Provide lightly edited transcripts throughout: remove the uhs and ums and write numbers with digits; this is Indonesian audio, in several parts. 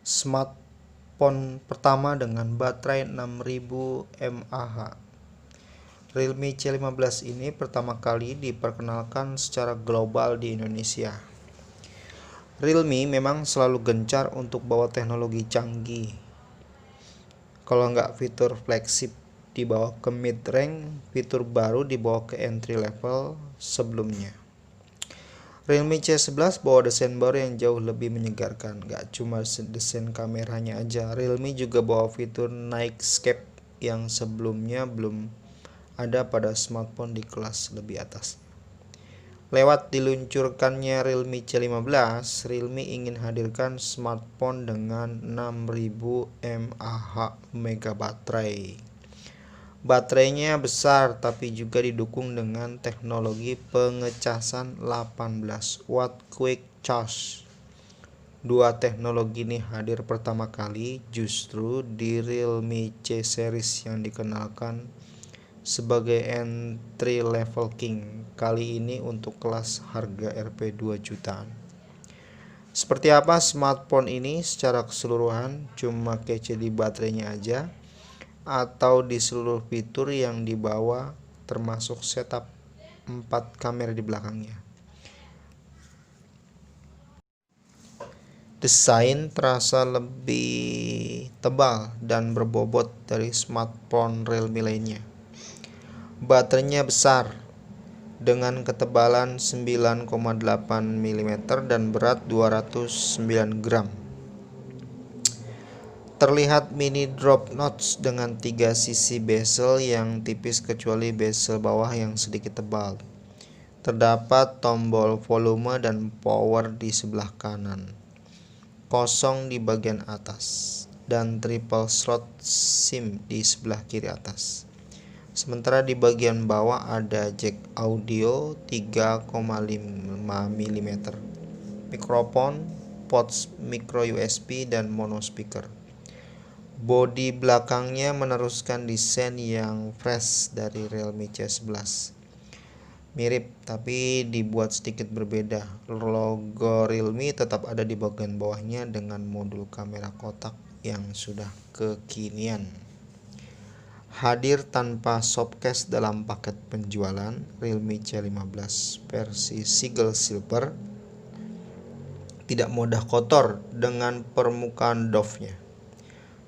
smartphone pertama dengan baterai 6000 mAh. Realme C15 ini pertama kali diperkenalkan secara global di Indonesia. Realme memang selalu gencar untuk bawa teknologi canggih. Kalau nggak fitur flagship dibawa ke mid range, fitur baru dibawa ke entry level sebelumnya. Realme C11 bawa desain baru yang jauh lebih menyegarkan. Gak cuma desain kameranya aja, Realme juga bawa fitur Nightscape yang sebelumnya belum ada pada smartphone di kelas lebih atas. Lewat diluncurkannya Realme C15, Realme ingin hadirkan smartphone dengan 6000 mAh baterai. Baterainya besar tapi juga didukung dengan teknologi pengecasan 18 watt quick charge. Dua teknologi ini hadir pertama kali justru di Realme C series yang dikenalkan sebagai entry level king, kali ini untuk kelas harga Rp 2 jutaan. Seperti apa smartphone ini secara keseluruhan? Cuma kece di baterainya aja atau di seluruh fitur yang dibawa termasuk setup 4 kamera di belakangnya? Desain terasa lebih tebal dan berbobot dari smartphone Realme lainnya. Baterainya besar dengan ketebalan 9,8 mm dan berat 209 gram. Terlihat mini drop notch dengan 3 sisi bezel yang tipis kecuali bezel bawah yang sedikit tebal. Terdapat tombol volume dan power di sebelah kanan, kosong di bagian atas, dan triple slot SIM di sebelah kiri atas. Sementara di bagian bawah ada jack audio 3,5 mm, mikrofon, ports micro USB, dan mono speaker. Bodi belakangnya meneruskan desain yang fresh dari Realme C11. Mirip tapi dibuat sedikit berbeda. Logo Realme tetap ada di bagian bawahnya dengan modul kamera kotak yang sudah kekinian. Hadir tanpa softcase dalam paket penjualan, Realme C15 versi Sigel Silver tidak mudah kotor dengan permukaan doff-nya.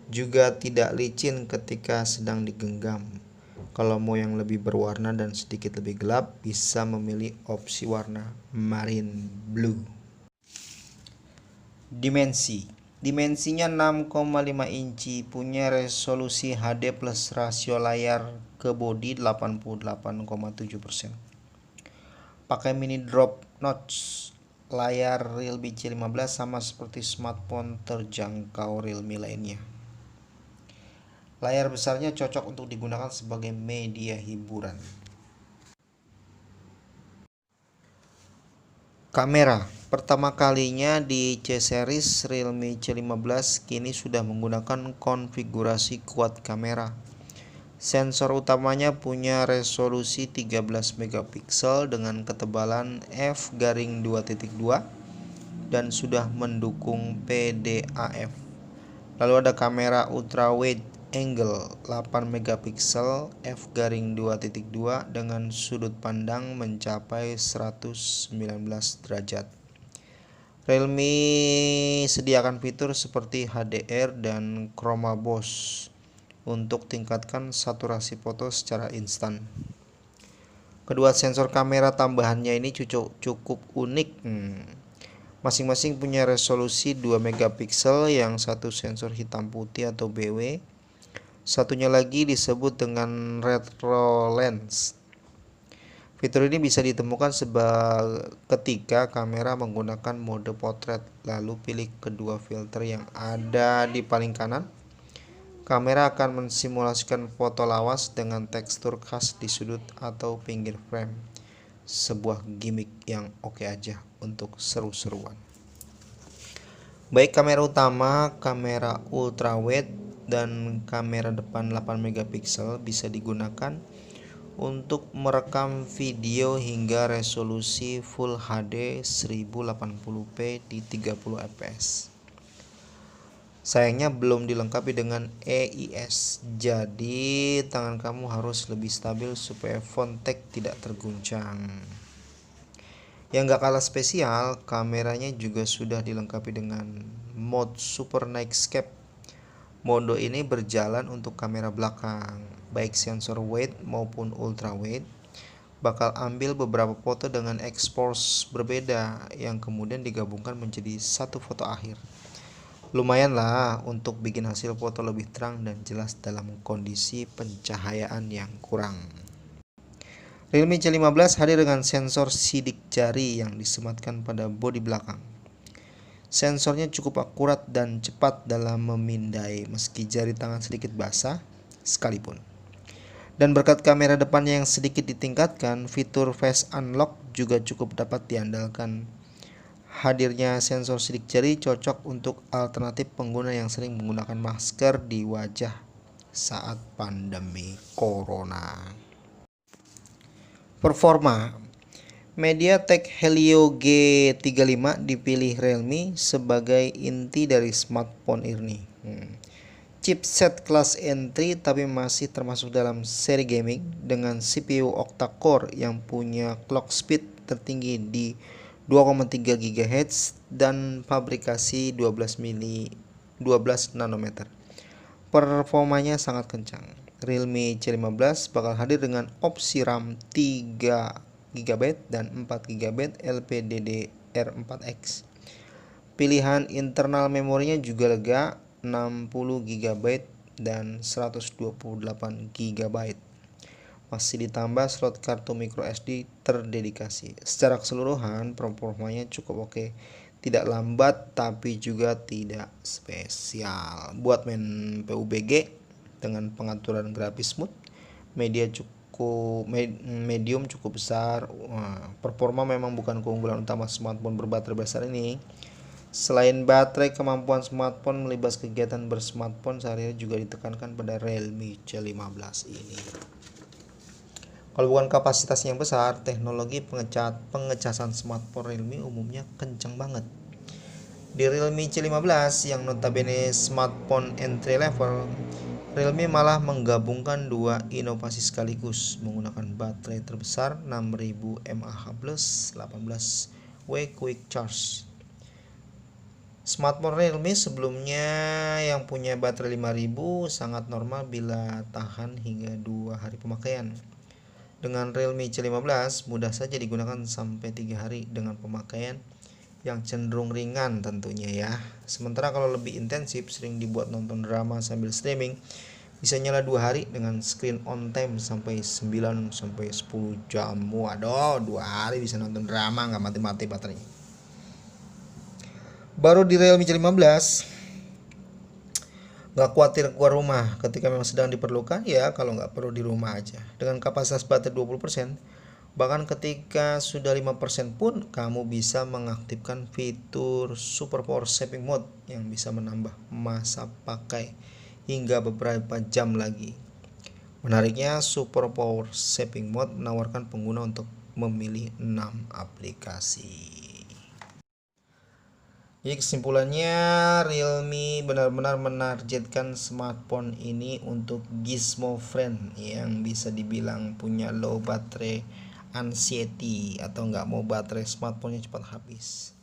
Juga tidak licin ketika sedang digenggam. Kalau mau yang lebih berwarna dan sedikit lebih gelap, bisa memilih opsi warna marine blue. Dimensinya 6,5 inci, punya resolusi HD plus rasio layar ke bodi 88,7%. Pakai mini drop notch. Layar Realme C15 sama seperti smartphone terjangkau Realme lainnya. Layar besarnya cocok untuk digunakan sebagai media hiburan. Kamera. Pertama kalinya di C series, Realme C15 kini sudah menggunakan konfigurasi quad kamera. Sensor utamanya punya resolusi 13 megapiksel dengan ketebalan f/2.2 dan sudah mendukung PDAF. Lalu ada kamera ultra wide angle 8 megapiksel f/2.2 dengan sudut pandang mencapai 119 derajat. Realme sediakan fitur seperti HDR dan Chroma Boss untuk tingkatkan saturasi foto secara instan. Kedua sensor kamera tambahannya ini cukup unik. Masing-masing punya resolusi 2 megapiksel, yang satu sensor hitam putih atau BW, satunya lagi disebut dengan retro lens. Fitur ini bisa ditemukan ketika kamera menggunakan mode potret, lalu pilih kedua filter yang ada di paling kanan. Kamera akan mensimulasikan foto lawas dengan tekstur khas di sudut atau pinggir frame. Sebuah gimmick yang oke aja untuk seru-seruan. Baik kamera utama, kamera ultrawide, dan kamera depan 8 megapiksel bisa digunakan untuk merekam video hingga resolusi Full HD 1080p di 30 fps. Sayangnya belum dilengkapi dengan EIS, jadi tangan kamu harus lebih stabil supaya phone tag tidak terguncang. Yang gak kalah spesial, kameranya juga sudah dilengkapi dengan mode Super Nightscape. Mode ini berjalan untuk kamera belakang, baik sensor wide maupun ultra wide. Bakal ambil beberapa foto dengan exposure berbeda yang kemudian digabungkan menjadi satu foto akhir. Lumayan lah untuk bikin hasil foto lebih terang dan jelas dalam kondisi pencahayaan yang kurang. Realme C15 hadir dengan sensor sidik jari yang disematkan pada bodi belakang. Sensornya cukup akurat dan cepat dalam memindai meski jari tangan sedikit basah sekalipun. Dan berkat kamera depannya yang sedikit ditingkatkan, fitur face unlock juga cukup dapat diandalkan. Hadirnya sensor sidik jari cocok untuk alternatif pengguna yang sering menggunakan masker di wajah saat pandemi corona. Performa MediaTek Helio G35 dipilih Realme sebagai inti dari smartphone ini. Chipset kelas entry tapi masih termasuk dalam seri gaming dengan CPU octa-core yang punya clock speed tertinggi di 2,3 GHz dan fabrikasi 12 nanometer. Performanya sangat kencang. Realme C15 bakal hadir dengan opsi RAM 3 GB dan 4 GB LPDDR4X. Pilihan internal memorinya juga lega, 60 GB dan 128 GB. Masih ditambah slot kartu microSD terdedikasi. Secara keseluruhan performanya cukup oke. Tidak lambat tapi juga tidak spesial. Buat main PUBG dengan pengaturan grafis smooth, medium cukup besar. Performa memang bukan keunggulan utama smartphone berbaterai besar ini. Selain baterai, kemampuan smartphone melibas kegiatan bersmartphone sehari-hari juga ditekankan pada Realme C15 ini. Kalau bukan kapasitasnya yang besar, teknologi pengecasan smartphone Realme umumnya kencang banget. Di Realme C15 yang notabene smartphone entry level, Realme malah menggabungkan dua inovasi sekaligus menggunakan baterai terbesar 6000 mAh plus 18W Quick Charge. Smartphone Realme sebelumnya yang punya baterai 5000 sangat normal bila tahan hingga 2 hari pemakaian. Dengan Realme C15 mudah saja digunakan sampai 3 hari dengan pemakaian yang cenderung ringan tentunya ya. Sementara kalau lebih intensif sering dibuat nonton drama sambil streaming, bisa nyala 2 hari dengan screen on time sampai 9 sampai 10 jam. Waduh, 2 hari bisa nonton drama nggak mati-mati baterainya. Baru di Realme C15 nggak khawatir keluar rumah ketika memang sedang diperlukan, ya kalau nggak perlu di rumah aja. Dengan kapasitas baterai 20%, bahkan ketika sudah 5% pun kamu bisa mengaktifkan fitur Super Power Saving Mode yang bisa menambah masa pakai hingga beberapa jam lagi. Menariknya, Super Power Saving Mode menawarkan pengguna untuk memilih 6 aplikasi. Jadi kesimpulannya, Realme benar-benar menargetkan smartphone ini untuk gizmo friend yang bisa dibilang punya low battery anxiety atau nggak mau baterai smartphone-nya cepat habis.